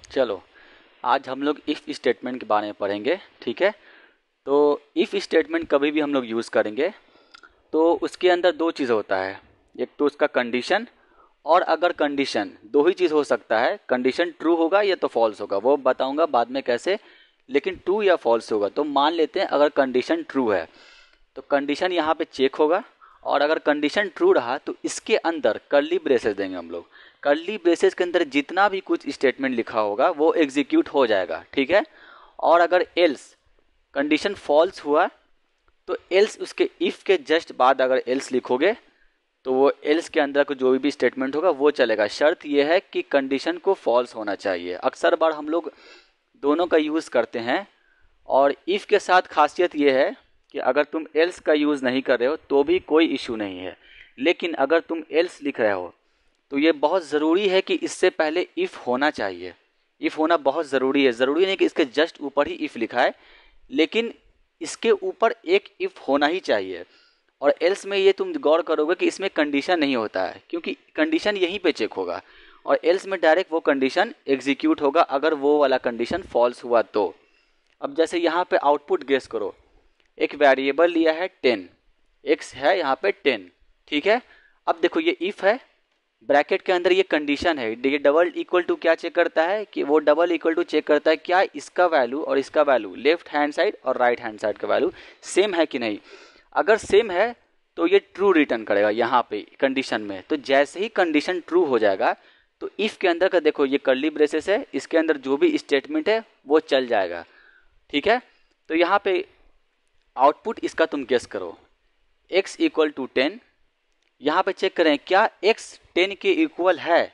चलो आज हम लोग इफ़ स्टेटमेंट के बारे में पढ़ेंगे। ठीक है, तो इफ़ स्टेटमेंट कभी भी हम लोग यूज़ करेंगे तो उसके अंदर दो चीज़ होता है। एक तो उसका कंडीशन, और अगर कंडीशन दो ही चीज़ हो सकता है, कंडीशन ट्रू होगा या तो फॉल्स होगा, वो बताऊंगा बाद में कैसे। लेकिन ट्रू या फॉल्स होगा, तो मान लेते हैं अगर कंडीशन ट्रू है तो कंडीशन यहाँ पे चेक होगा, और अगर कंडीशन ट्रू रहा तो इसके अंदर कर्ली ब्रेसेस देंगे हम लोग। कर्ली ब्रेसेस के अंदर जितना भी कुछ स्टेटमेंट लिखा होगा वो एग्जीक्यूट हो जाएगा। ठीक है, और अगर एल्स कंडीशन फॉल्स हुआ तो एल्स उसके इफ़ के जस्ट बाद अगर एल्स लिखोगे तो वो एल्स के अंदर को जो भी स्टेटमेंट होगा वो चलेगा। शर्त यह है कि कंडीशन को फॉल्स होना चाहिए। अक्सर बार हम लोग दोनों का यूज़ करते हैं, और इफ़ के साथ खासियत यह है कि अगर तुम एल्स का यूज़ नहीं कर रहे हो तो भी कोई इशू नहीं है। लेकिन अगर तुम एल्स लिख रहे हो तो ये बहुत ज़रूरी है कि इससे पहले इफ़ होना चाहिए। इफ़ होना बहुत ज़रूरी है। ज़रूरी नहीं कि इसके जस्ट ऊपर ही इफ़ लिखा है, लेकिन इसके ऊपर एक इफ़ होना ही चाहिए। और एल्स में ये तुम गौर करोगे कि इसमें कंडीशन नहीं होता है, क्योंकि कंडीशन यहीं पे चेक होगा, और एल्स में डायरेक्ट वो कंडीशन एग्जीक्यूट होगा अगर वो वाला कंडीशन फॉल्स हुआ तो। अब जैसे यहाँ पे आउटपुट गेस करो। एक वेरिएबल लिया है 10, एक्स है यहाँ पे 10। ठीक है, अब देखो ये इफ़ है, ब्रैकेट के अंदर ये कंडीशन है। ये डबल इक्वल टू क्या चेक करता है कि वो डबल इक्वल टू चेक करता है क्या इसका वैल्यू और इसका वैल्यू, लेफ्ट हैंड साइड और राइट हैंड साइड का वैल्यू सेम है कि नहीं। अगर सेम है तो ये ट्रू रिटर्न करेगा यहाँ पे कंडीशन में। तो जैसे ही कंडीशन ट्रू हो जाएगा तो इफ़ के अंदर का देखो ये कर्ली ब्रेसेस है, इसके अंदर जो भी स्टेटमेंट है वो चल जाएगा। ठीक है, तो यहाँ पे आउटपुट इसका तुम गेस करो। x इक्वल टू 10, यहाँ पे चेक करें क्या x 10 के इक्वल है,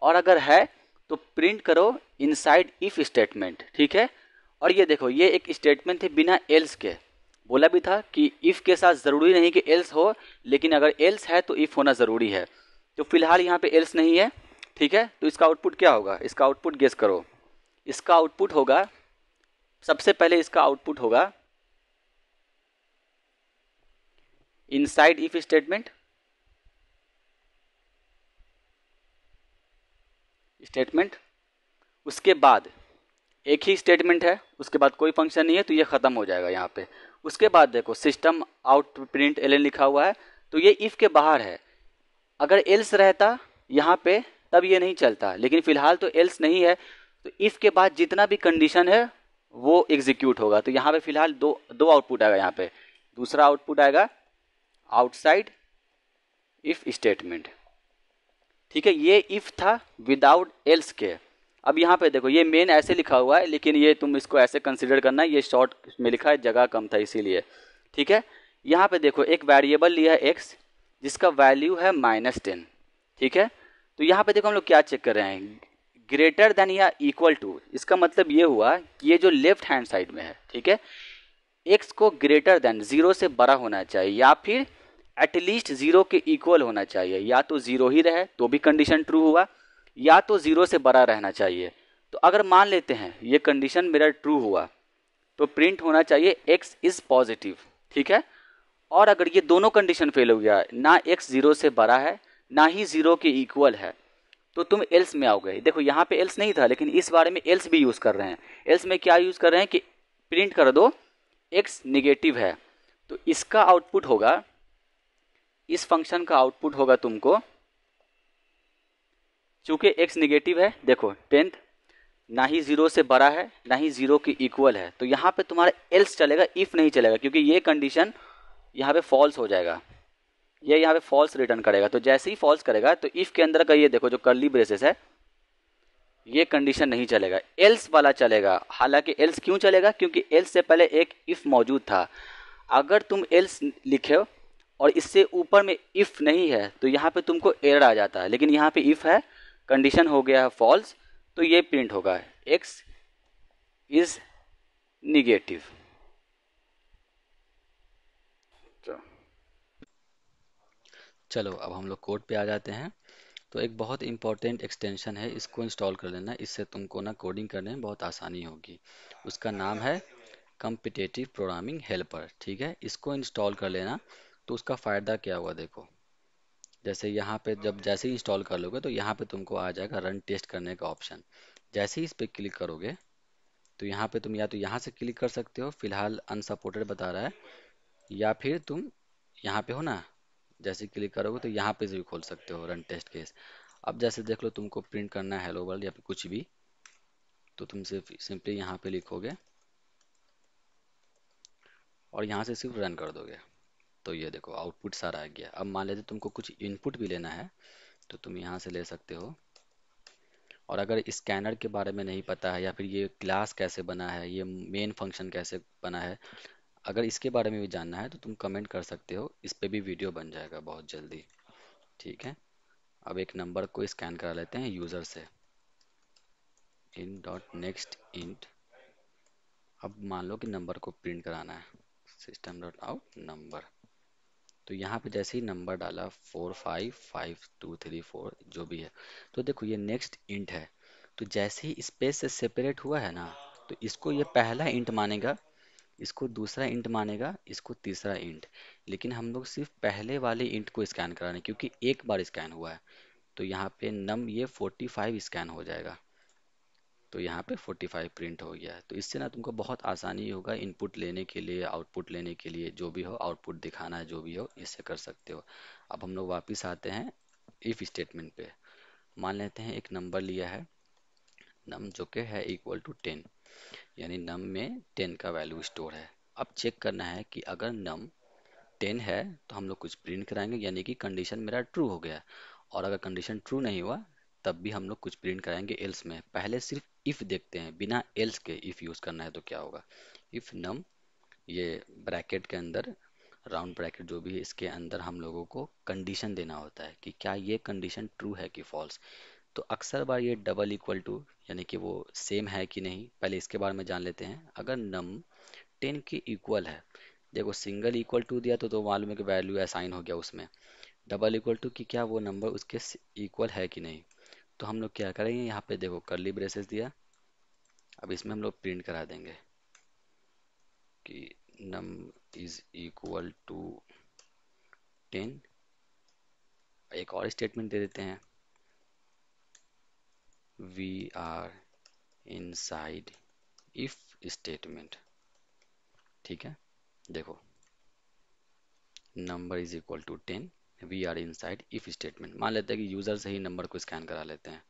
और अगर है तो प्रिंट करो इनसाइड इफ स्टेटमेंट। ठीक है, और ये देखो ये एक स्टेटमेंट थे बिना एल्स के। बोला भी था कि इफ़ के साथ ज़रूरी नहीं कि एल्स हो, लेकिन अगर एल्स है तो इफ़ होना ज़रूरी है। तो फिलहाल यहाँ पे एल्स नहीं है। ठीक है, तो इसका आउटपुट क्या होगा, इसका आउटपुट गेस करो। इसका आउटपुट होगा, सबसे पहले इसका आउटपुट होगा इनसाइड इफ स्टेटमेंट, उसके बाद एक ही स्टेटमेंट है, उसके बाद कोई फंक्शन नहीं है तो ये ख़त्म हो जाएगा यहाँ पे। उसके बाद देखो सिस्टम आउट प्रिंट एल लिखा हुआ है, तो ये इफ़ के बाहर है। अगर एल्स रहता यहाँ पे तब ये नहीं चलता, लेकिन फिलहाल तो एल्स नहीं है, तो इफ़ के बाद जितना भी कंडीशन है वो एग्जीक्यूट होगा। तो यहाँ पे फिलहाल दो आउटपुट आएगा। यहाँ पे दूसरा आउटपुट आएगा आउटसाइड इफ स्टेटमेंट। ठीक है, ये इफ था विदाउट एल्स के। अब यहाँ पे देखो ये मेन ऐसे लिखा हुआ है, लेकिन ये तुम इसको ऐसे कंसिडर करना, ये शॉर्ट में लिखा है, जगह कम था इसीलिए। ठीक है, यहाँ पे देखो एक वेरिएबल लिया है एक्स जिसका वैल्यू है -10। ठीक है, तो यहाँ पे देखो हम लोग क्या चेक कर रहे हैं, ग्रेटर देन या इक्वल टू। इसका मतलब ये हुआ कि ये जो लेफ्ट हैंड साइड में है, ठीक है, एक्स को ग्रेटर देन 0 से बड़ा होना चाहिए, या फिर एटलीस्ट 0 के इक्वल होना चाहिए। या तो 0 ही रहे तो भी कंडीशन ट्रू हुआ, या तो 0 से बड़ा रहना चाहिए। तो अगर मान लेते हैं ये कंडीशन मेरा ट्रू हुआ तो प्रिंट होना चाहिए x इज़ पॉजिटिव। ठीक है, और अगर ये दोनों कंडीशन फेल हो गया, ना x 0 से बड़ा है ना ही 0 के इक्वल है, तो तुम एल्स में आओगे। देखो यहाँ पे एल्स नहीं था, लेकिन इस बारे में एल्स भी यूज़ कर रहे हैं। एल्स में क्या यूज़ कर रहे हैं कि प्रिंट कर दो x निगेटिव है। तो इसका आउटपुट होगा, इस फंक्शन का आउटपुट होगा तुमको, चूंकि x निगेटिव है, देखो 10th ना ही 0 से बड़ा है ना ही 0 के इक्वल है, तो यहाँ पे तुम्हारा एल्स चलेगा, इफ़ नहीं चलेगा, क्योंकि ये कंडीशन यहाँ पे फॉल्स हो जाएगा। ये यहाँ पे फॉल्स रिटर्न करेगा। तो जैसे ही फॉल्स करेगा तो इफ़ के अंदर का ये देखो जो कर्ली ब्रेसेस है, ये कंडीशन नहीं चलेगा, एल्स वाला चलेगा। हालांकि एल्स क्यों चलेगा, क्योंकि एल्स से पहले एक इफ़ मौजूद था। अगर तुम एल्स लिखे हो और इससे ऊपर में इफ़ नहीं है तो यहाँ पे तुमको एरर आ जाता है, लेकिन यहाँ पे इफ़ है, कंडीशन हो गया है फॉल्स, तो ये प्रिंट होगा x इज निगेटिव। चलो अब हम लोग कोड पे आ जाते हैं। तो एक बहुत इंपॉर्टेंट एक्सटेंशन है, इसको इंस्टॉल कर लेना, इससे तुमको ना कोडिंग करने में बहुत आसानी होगी। उसका नाम है कॉम्पिटिटिव प्रोग्रामिंग हेल्पर। ठीक है, इसको इंस्टॉल कर लेना। तो उसका फ़ायदा क्या हुआ देखो, जैसे यहाँ पे जब जैसे ही इंस्टॉल कर लोगे तो यहाँ पे तुमको आ जाएगा रन टेस्ट करने का ऑप्शन। जैसे ही इस पे क्लिक करोगे तो यहाँ पे तुम या तो यहाँ से क्लिक कर सकते हो, फिलहाल अनसपोर्टेड बता रहा है, या फिर तुम यहाँ पे हो ना, जैसे क्लिक करोगे तो यहाँ पे से भी खोल सकते हो रन टेस्ट केस। अब जैसे देख लो तुमको प्रिंट करना है हेलो वर्ल्ड या फिर कुछ भी, तो तुम सिर्फ सिंपली यहाँ पे लिखोगे और यहाँ से सिर्फ रन कर दोगे, तो ये देखो आउटपुट सारा आ गया। अब मान लेते तुमको कुछ इनपुट भी लेना है तो तुम यहाँ से ले सकते हो। और अगर स्कैनर के बारे में नहीं पता है या फिर ये क्लास कैसे बना है, ये मेन फंक्शन कैसे बना है, अगर इसके बारे में भी जानना है तो तुम कमेंट कर सकते हो, इस पे भी वीडियो बन जाएगा बहुत जल्दी। ठीक है, अब एक नंबर को स्कैन करा लेते हैं यूज़र से, इन डॉट नेक्स्ट इंट। अब मान लो कि नंबर को प्रिंट कराना है, सिस्टम डॉट आउट नंबर। तो यहाँ पे जैसे ही नंबर डाला 455234 जो भी है, तो देखो ये नेक्स्ट इंट है, तो जैसे ही स्पेस से सेपरेट हुआ है ना, तो इसको ये पहला इंट मानेगा, इसको दूसरा इंट मानेगा, इसको तीसरा इंट। लेकिन हम लोग सिर्फ पहले वाले इंट को स्कैन करा रहे हैं क्योंकि एक बार स्कैन हुआ है, तो यहाँ पे नम ये 45 स्कैन हो जाएगा, तो यहाँ पे 45 प्रिंट हो गया है। तो इससे ना तुमको बहुत आसानी होगा इनपुट लेने के लिए, आउटपुट लेने के लिए, जो भी हो आउटपुट दिखाना है जो भी हो, इससे कर सकते हो। अब हम लोग वापस आते हैं इफ स्टेटमेंट पे। मान लेते हैं एक नंबर लिया है नम, जो कि है इक्वल टू 10, यानी नम में 10 का वैल्यू स्टोर है। अब चेक करना है कि अगर नम 10 है तो हम लोग कुछ प्रिंट कराएंगे, यानी कि कंडीशन मेरा ट्रू हो गया। और अगर कंडीशन ट्रू नहीं हुआ तब भी हम लोग कुछ प्रिंट कराएंगे एल्स में। पहले सिर्फ इफ देखते हैं, बिना एल्स के इफ यूज करना है तो क्या होगा। इफ नम, ये ब्रैकेट के अंदर, राउंड ब्रैकेट जो भी है, इसके अंदर हम लोगों को कंडीशन देना होता है कि क्या ये कंडीशन ट्रू है कि फॉल्स। तो अक्सर बार ये डबल इक्वल टू, यानी कि वो सेम है कि नहीं, पहले इसके बारे में जान लेते हैं। अगर नम 10 के इक्वल है, देखो सिंगल इक्वल टू दिया तो मालूम है कि वैल्यू असाइन हो गया उसमें। डबल इक्वल टू कि क्या वो नंबर उसके इक्वल है कि नहीं, तो हम लोग क्या करेंगे, यहाँ पे देखो कर्ली ब्रेसेस दिया, अब इसमें हम लोग प्रिंट करा देंगे कि नम इज इक्वल टू 10। एक और स्टेटमेंट दे देते हैं, we are inside if statement. ठीक है, देखो number is equal to 10, we are inside if statement. मान लेते हैं कि यूजर से ही नंबर को स्कैन करा लेते हैं,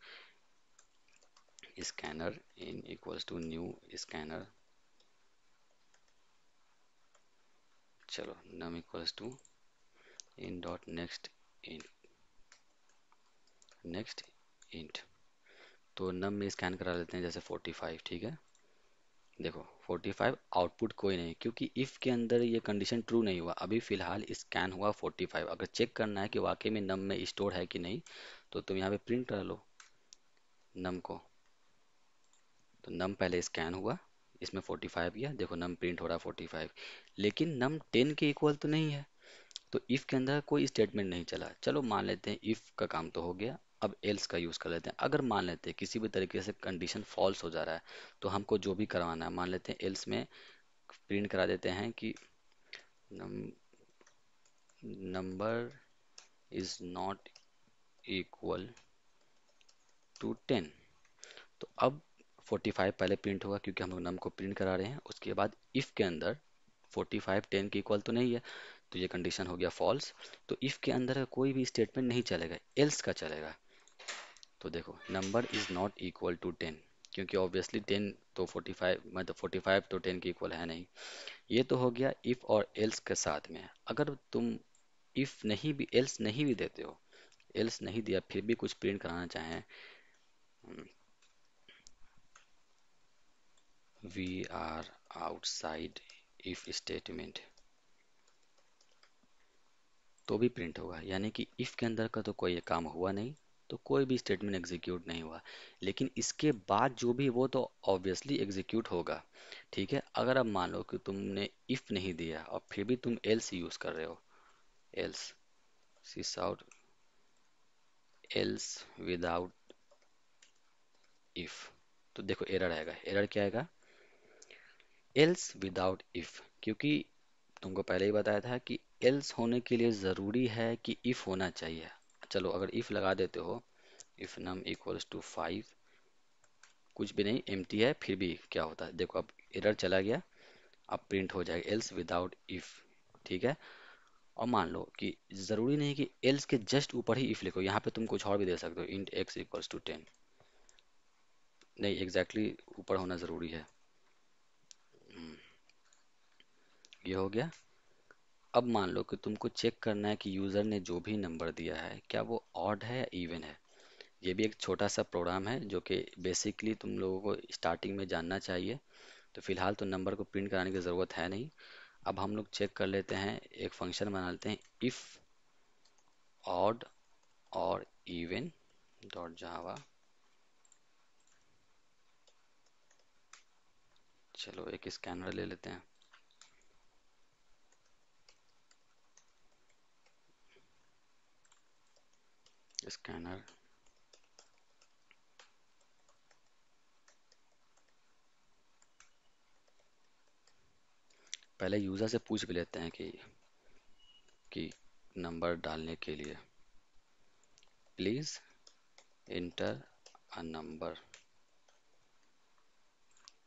scanner in equals to new scanner, चलो num equals to in dot next next int. तो नम में स्कैन करा लेते हैं जैसे 45। ठीक है, देखो 45 आउटपुट कोई नहीं, क्योंकि इफ के अंदर ये कंडीशन ट्रू नहीं हुआ, अभी फिलहाल स्कैन हुआ 45। अगर चेक करना है कि वाकई में नम में स्टोर है कि नहीं, तो तुम यहाँ पे प्रिंट करा लो नम को। तो नम पहले स्कैन हुआ, इसमें 45 गया, देखो नम प्रिंट हो रहा 45, लेकिन नम 10 के इक्वल तो नहीं है, तो इफ के अंदर कोई स्टेटमेंट नहीं चला। चलो मान लेते हैं इफ का काम तो हो गया, अब एल्स का यूज कर लेते हैं। अगर मान लेते हैं किसी भी तरीके से कंडीशन फॉल्स हो जा रहा है, तो हमको जो भी करवाना है, मान लेते हैं एल्स में प्रिंट करा देते हैं कि number is not equal to 10। तो अब 45 पहले प्रिंट होगा क्योंकि हम लोग नम को प्रिंट करा रहे हैं। उसके बाद इफ के अंदर 45 10 के इक्वल तो नहीं है, तो ये कंडीशन हो गया फॉल्स। तो इफ के अंदर का कोई भी स्टेटमेंट नहीं चलेगा, एल्स का चलेगा। तो देखो number is not equal to 10, क्योंकि ऑब्वियसली 10 तो 45, मतलब 45 तो 10 के इक्वल है नहीं। ये तो हो गया इफ और एल्स के साथ में। अगर तुम इफ नहीं भी, एल्स नहीं भी देते हो, एल्स नहीं दिया फिर भी कुछ प्रिंट कराना चाहें, we are outside if statement, तो भी प्रिंट होगा, यानी कि इफ के अंदर का तो कोई काम हुआ नहीं, तो कोई भी स्टेटमेंट एग्जीक्यूट नहीं हुआ। लेकिन इसके बाद जो भी, वो तो ऑब्वियसली एग्जीक्यूट होगा। ठीक है, अगर अब मान लो कि तुमने इफ नहीं दिया और फिर भी तुम एल्स यूज कर रहे हो, else sys out, else without if, तो देखो एरर आएगा। एरर क्या आएगा, एल्स विदाउट इफ, क्योंकि तुमको पहले ही बताया था कि एल्स होने के लिए ज़रूरी है कि इफ होना चाहिए। चलो अगर इफ लगा देते हो, इफ नम इक्वल्स टू 5, कुछ भी नहीं, एम्प्टी है, फिर भी क्या होता है देखो, अब एरर चला गया, अब प्रिंट हो जाएगा एल्स विदाउट इफ। ठीक है। और मान लो कि ज़रूरी नहीं कि एल्स के जस्ट ऊपर ही इफ लिखो, यहाँ पे तुम कुछ और भी दे सकते हो, इंट एक्स इक्वल्स टू 10। नहीं, एग्जैक्टली ऊपर होना ज़रूरी है। ये हो गया। अब मान लो कि तुमको चेक करना है कि यूज़र ने जो भी नंबर दिया है क्या वो ऑड है या इवन है। ये भी एक छोटा सा प्रोग्राम है जो कि बेसिकली तुम लोगों को स्टार्टिंग में जानना चाहिए। तो फिलहाल तो नंबर को प्रिंट कराने की ज़रूरत है नहीं। अब हम लोग चेक कर लेते हैं, एक फंक्शन बना लेते हैं, इफ़ ऑड और इवन डॉट जावा। चलो एक स्कैनर ले लेते हैं। स्कैनर, पहले यूज़र से पूछ भी लेते हैं कि नंबर डालने के लिए प्लीज़ इंटर अ नंबर।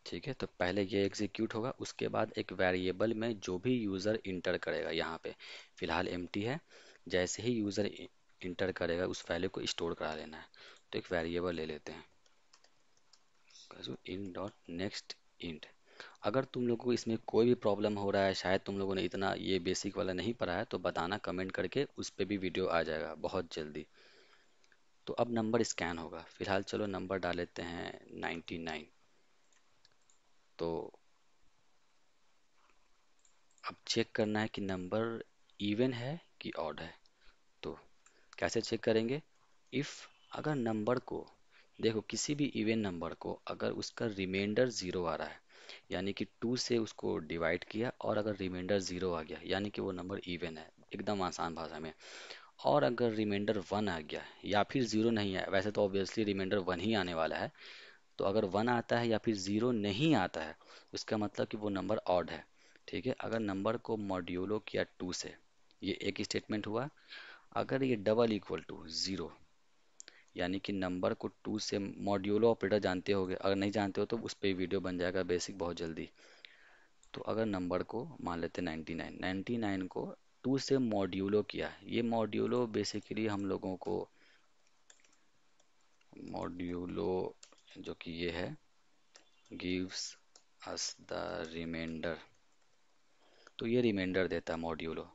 ठीक है, तो पहले ये एग्जीक्यूट होगा, उसके बाद एक वेरिएबल में जो भी यूज़र इंटर करेगा, यहाँ पे फिलहाल एम्प्टी है, जैसे ही यूज़र इंटर करेगा उस वैल्यू को स्टोर करा लेना है। तो एक वेरिएबल ले लेते हैं, इन डॉट नेक्स्ट इंट। अगर तुम लोगों को इसमें कोई भी प्रॉब्लम हो रहा है, शायद तुम लोगों ने इतना ये बेसिक वाला नहीं पढ़ा है, तो बताना कमेंट करके, उस पर भी वीडियो आ जाएगा बहुत जल्दी। तो अब नंबर स्कैन होगा, फिलहाल चलो नंबर डाल लेते हैं 99। तो अब चेक करना है कि नंबर इवन है कि ऑड है। तो कैसे चेक करेंगे, इफ़ अगर नंबर को, देखो किसी भी इवन नंबर को अगर उसका रिमाइंडर ज़ीरो आ रहा है, यानी कि 2 से उसको डिवाइड किया और अगर रिमाइंडर ज़ीरो आ गया, यानी कि वो नंबर इवन है, एकदम आसान भाषा में। और अगर रिमाइंडर 1 आ गया या फिर ज़ीरो नहीं है, वैसे तो ऑब्वियसली रिमाइंडर 1 ही आने वाला है, तो अगर 1 आता है या फिर ज़ीरो नहीं आता है, इसका मतलब कि वो नंबर ऑड है। ठीक है, अगर नंबर को मॉड्यूलो किया 2 से, ये एक स्टेटमेंट हुआ। अगर ये डबल इक्वल टू ज़ीरो, यानी कि नंबर को 2 से, मॉड्यूलो ऑपरेटर जानते होगे, अगर नहीं जानते हो तो उस पर वीडियो बन जाएगा बेसिक बहुत जल्दी। तो अगर नंबर को मान लेते हैं 99, 99 को 2 से मॉड्यूलो किया, ये मॉड्यूलो बेसिकली हम लोगों को, मॉड्यूलो जो कि ये है, गिव्स अस द रिमाइंडर, तो ये रिमाइंडर देता है मॉड्यूलो।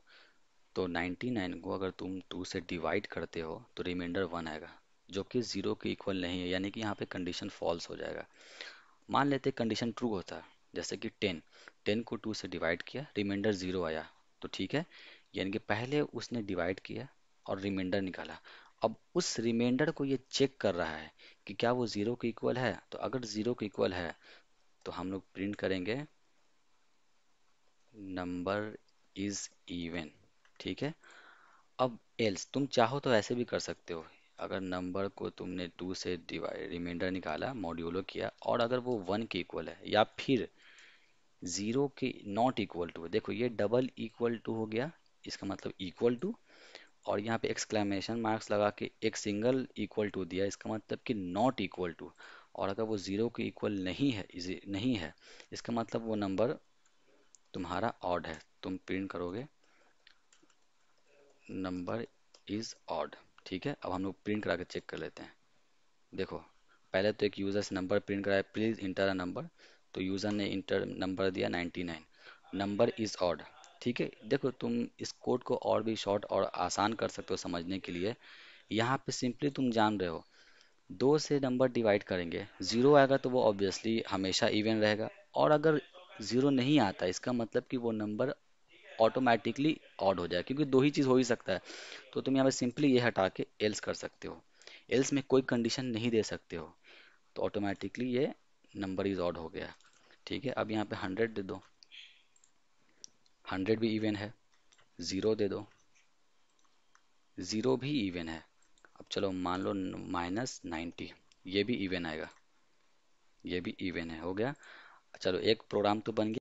तो 99 को अगर तुम 2 से डिवाइड करते हो तो रिमाइंडर 1 आएगा, जो कि ज़ीरो के इक्वल नहीं है, यानी कि यहाँ पे कंडीशन फॉल्स हो जाएगा। मान लेते कंडीशन ट्रू होता है, जैसे कि 10, 10 को 2 से डिवाइड किया, रिमाइंडर ज़ीरो आया, तो ठीक है, यानी कि पहले उसने डिवाइड किया और रिमाइंडर निकाला। अब उस रिमाइंडर को ये चेक कर रहा है कि क्या वो ज़ीरो के इक्वल है। तो अगर ज़ीरो के इक्वल है तो हम लोग प्रिंट करेंगे नंबर इज इवन। ठीक है। अब एल्स तुम चाहो तो ऐसे भी कर सकते हो, अगर नंबर को तुमने 2 से डिवाइड, रिमाइंडर निकाला, मॉड्यूलो किया, और अगर वो 1 के इक्वल है या फिर ज़ीरो के नॉट इक्वल टू, देखो ये डबल इक्वल टू हो गया, इसका मतलब इक्वल टू, और यहाँ पे एक्सक्लेमेशन मार्क्स लगा के एक सिंगल इक्वल टू दिया, इसका मतलब कि नॉट इक्वल टू। और अगर वो ज़ीरो के इक्वल नहीं है, इसका मतलब वो नंबर तुम्हारा ऑड है। तुम प्रिंट करोगे नंबर इज ऑड। ठीक है, अब हम लोग प्रिंट करा के चेक कर लेते हैं। देखो, पहले तो एक यूज़र से नंबर प्रिंट कराया, प्लीज़ इंटर अ नंबर, तो यूज़र ने इंटर नंबर दिया 99, नंबर इज़ ऑड। ठीक है, देखो तुम इस कोड को और भी शॉर्ट और आसान कर सकते हो समझने के लिए। यहाँ पे सिंपली तुम जान रहे हो, 2 से नंबर डिवाइड करेंगे, ज़ीरो आएगा तो वो ऑब्वियसली हमेशा इवन रहेगा, और अगर ज़ीरो नहीं आता इसका मतलब कि वो नंबर ऑटोमेटिकली ऑड हो जाए, क्योंकि दो ही चीज़ हो ही सकता है। तो तुम यहाँ पे सिंपली ये हटा के एल्स कर सकते हो, एल्स में कोई कंडीशन नहीं दे सकते हो, तो ऑटोमेटिकली ये नंबर इज ऑड हो गया। ठीक है, अब यहाँ पे 100 दे दो, 100 भी इवन है, ज़ीरो दे दो, ज़ीरो भी इवन है। अब चलो मान लो -90, ये भी इवन आएगा, ये भी इवन है, हो गया। चलो एक प्रोग्राम तो बन गया।